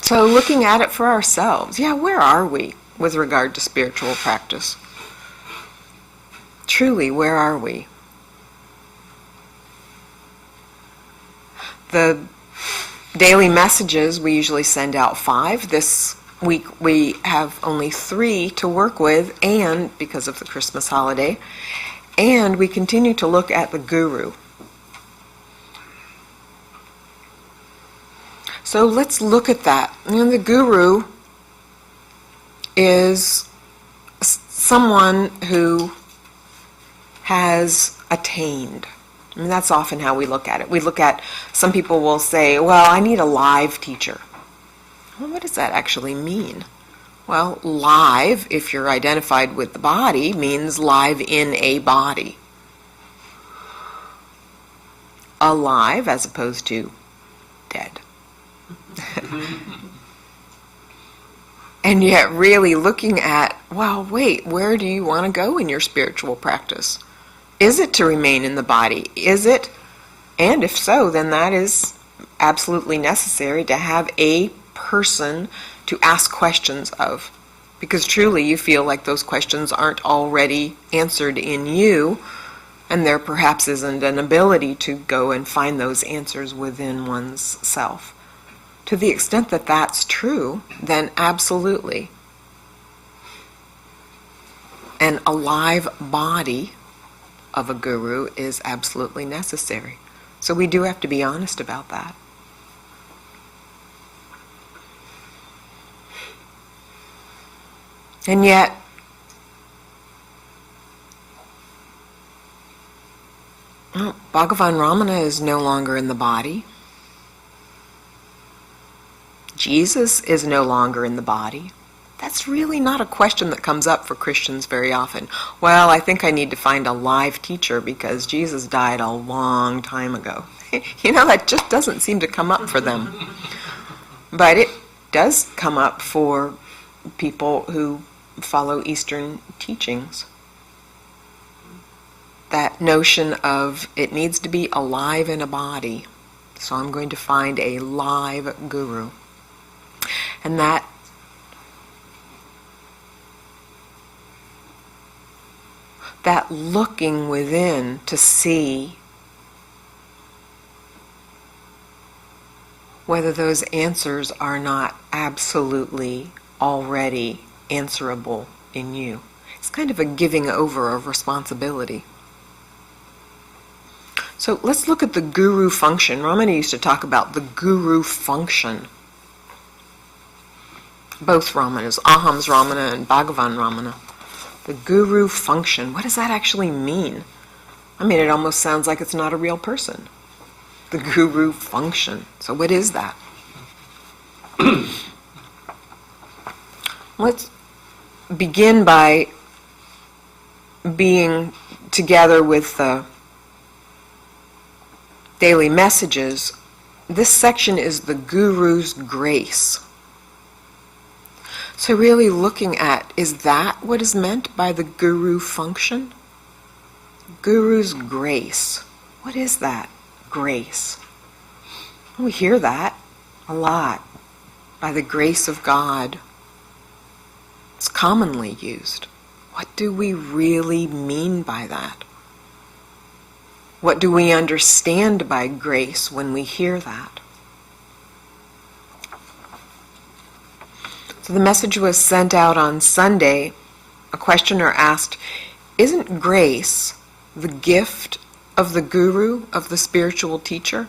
So looking at it for ourselves, where are we with regard to spiritual practice? Truly, where are we? The daily messages, we usually send out 5. This week we have only 3 to work with, and because of the Christmas holiday, and we continue to look at the guru. So let's look at that. The guru is someone who has attained. That's often how we look at it. We look at, some people will say, well, I need a live teacher. Well, what does that actually mean? Well, live, if you're identified with the body, means live in a body. Alive as opposed to dead. And yet really looking at, well, wait, where do you want to go in your spiritual practice? Is it to remain in the body? Is it? And if so, then that is absolutely necessary to have a person to ask questions of. Because truly you feel like those questions aren't already answered in you, and there perhaps isn't an ability to go and find those answers within one's self. To the extent that that's true, then absolutely. An alive body of a guru is absolutely necessary. So we do have to be honest about that. And yet, Bhagavan Ramana is no longer in the body. Jesus is no longer in the body. That's really not a question that comes up for Christians very often. Well, I think I need to find a live teacher because Jesus died a long time ago. That just doesn't seem to come up for them. But it does come up for people who follow Eastern teachings. That notion of it needs to be alive in a body. So I'm going to find a live guru. And that looking within to see whether those answers are not absolutely already answerable in you. It's kind of a giving over of responsibility. So let's look at the guru function. Ramana used to talk about the guru function. Both Ramanas, AHAM's Ramana and Bhagavan Ramana. The guru function, what does that actually mean? It almost sounds like it's not a real person. The guru function. So what is that? Let's begin by being together with the daily messages. This section is the guru's grace. So really looking at, is that what is meant by the guru function? Guru's grace. What is that? Grace. We hear that a lot. By the grace of God. It's commonly used. What do we really mean by that? What do we understand by grace when we hear that? So the message was sent out on Sunday. A questioner asked, isn't grace the gift of the guru, of the spiritual teacher?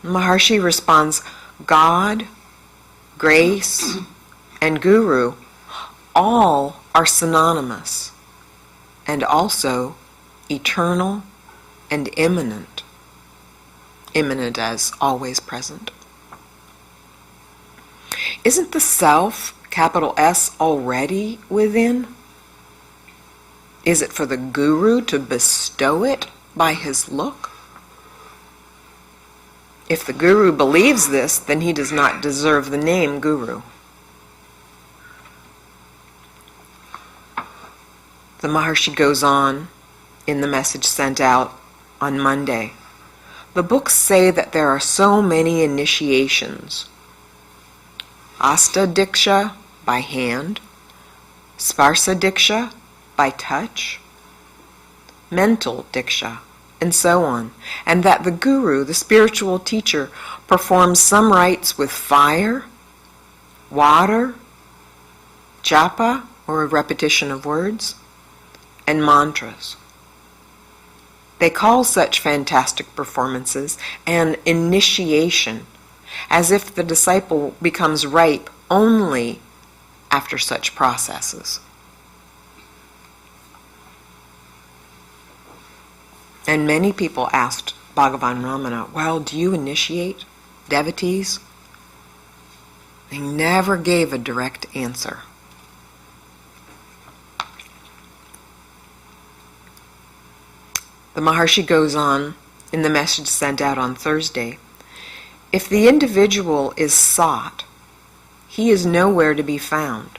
Maharshi responds, God, grace, and guru all are synonymous and also eternal and immanent. Immanent as always present. Isn't the self, capital S, already within? Is it for the guru to bestow it by his look? If the guru believes this, then he does not deserve the name guru. The Maharshi goes on in the message sent out on Monday. The books say that there are so many initiations Asta Diksha by hand, Sparsa Diksha by touch, mental Diksha, and so on, and that the guru, the spiritual teacher, performs some rites with fire, water, japa, or a repetition of words, and mantras. They call such fantastic performances an initiation, as if the disciple becomes ripe only after such processes. And many people asked Bhagavan Ramana, well, do you initiate devotees? He never gave a direct answer. The Maharshi goes on in the message sent out on Thursday, if the individual is sought, he is nowhere to be found.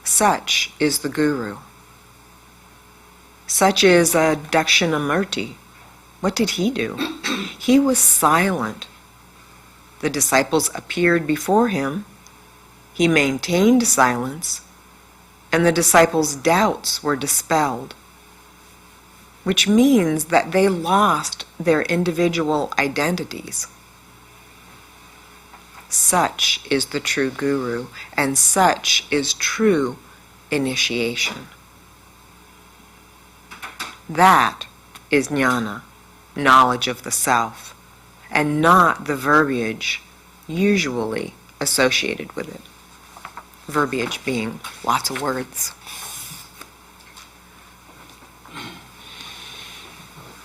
Such is the Guru. Such is Dakshinamurti. What did he do? He was silent. The disciples appeared before him. He maintained silence, and the disciples' doubts were dispelled, which means that they lost their individual identities. Such is the true Guru, and such is true initiation. That is jnana, knowledge of the self, and not the verbiage usually associated with it. Verbiage being lots of words.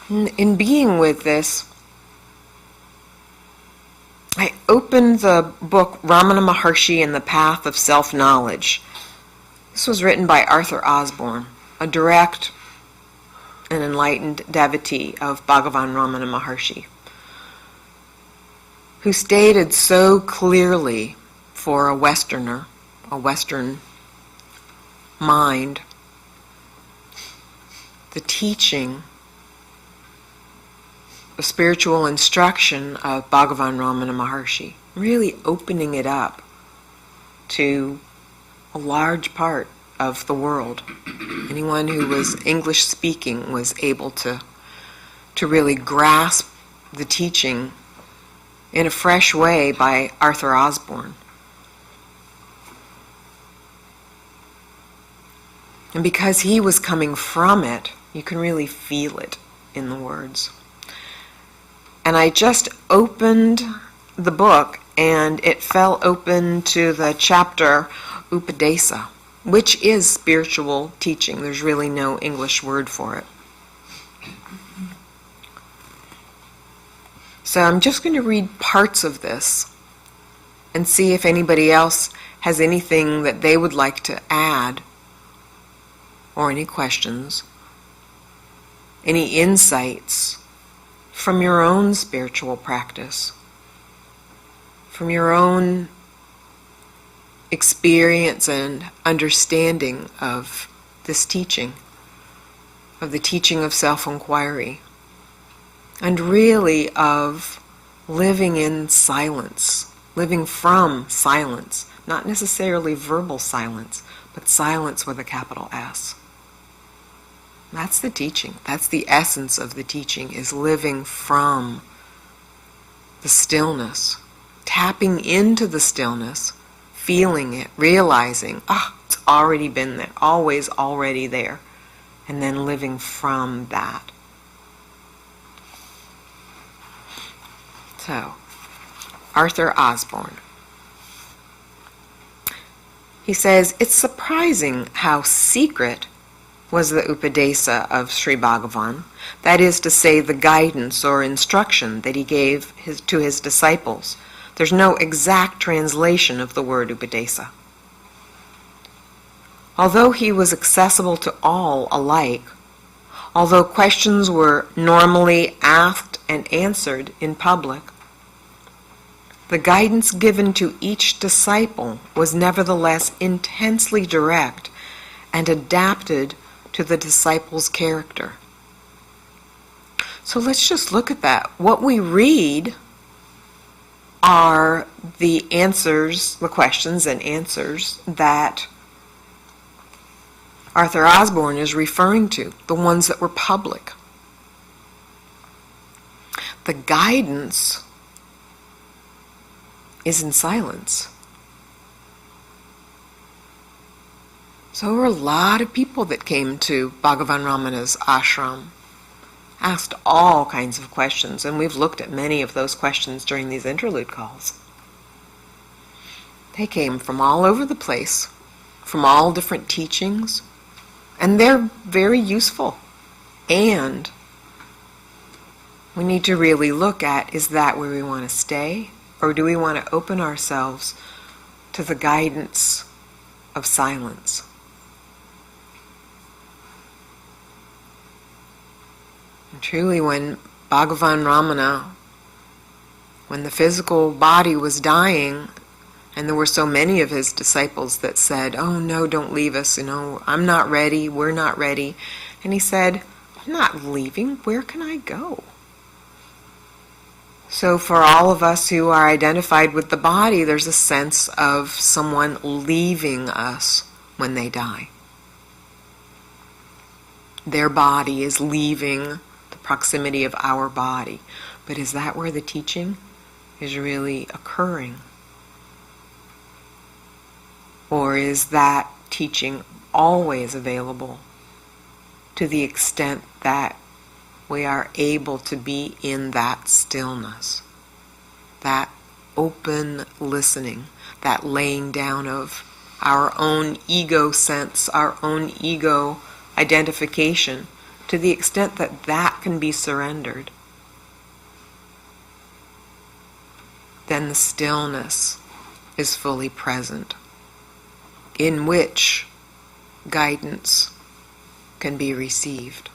In being with this, I opened the book Ramana Maharshi and the Path of Self-Knowledge. This was written by Arthur Osborne, a direct and enlightened devotee of Bhagavan Ramana Maharshi, who stated so clearly for a Westerner, a Western mind, the teaching, the spiritual instruction of Bhagavan Ramana Maharshi, really opening it up to a large part of the world. Anyone who was English speaking was able to really grasp the teaching in a fresh way by Arthur Osborne. And because he was coming from it, you can really feel it in the words. And I just opened the book and it fell open to the chapter Upadesa, which is spiritual teaching. There's really no English word for it. So I'm just going to read parts of this and see if anybody else has anything that they would like to add, or any questions, any insights from your own spiritual practice, from your own experience and understanding of this teaching, of the teaching of self-inquiry, and really of living in silence, living from silence, not necessarily verbal silence, but silence with a capital S. That's the teaching. That's the essence of the teaching, is living from the stillness, tapping into the stillness, feeling it, realizing, it's already been there, always already there, and then living from that. So, Arthur Osborne. He says, it's surprising how secret was the Upadesa of Sri Bhagavan, that is to say, the guidance or instruction that he gave to his disciples. There's no exact translation of the word Upadesa. Although he was accessible to all alike, although questions were normally asked and answered in public, the guidance given to each disciple was nevertheless intensely direct and adapted to the disciple's character. So let's just look at that. What we read are the answers, the questions and answers that Arthur Osborne is referring to, the ones that were public. The guidance is in silence. So there were a lot of people that came to Bhagavan Ramana's ashram, asked all kinds of questions, and we've looked at many of those questions during these interlude calls. They came from all over the place, from all different teachings, and they're very useful. And we need to really look at, is that where we want to stay, or do we want to open ourselves to the guidance of silence? And truly, when Bhagavan Ramana, when the physical body was dying, and there were so many of his disciples that said, "Oh no, don't leave us, I'm not ready, we're not ready." And he said, "I'm not leaving, where can I go?" So for all of us who are identified with the body, there's a sense of someone leaving us when they die. Their body is leaving the proximity of our body. But is that where the teaching is really occurring? Or is that teaching always available to the extent that we are able to be in that stillness, that open listening, that laying down of our own ego sense, our own ego identification, to the extent that that can be surrendered? Then the stillness is fully present, in which guidance can be received.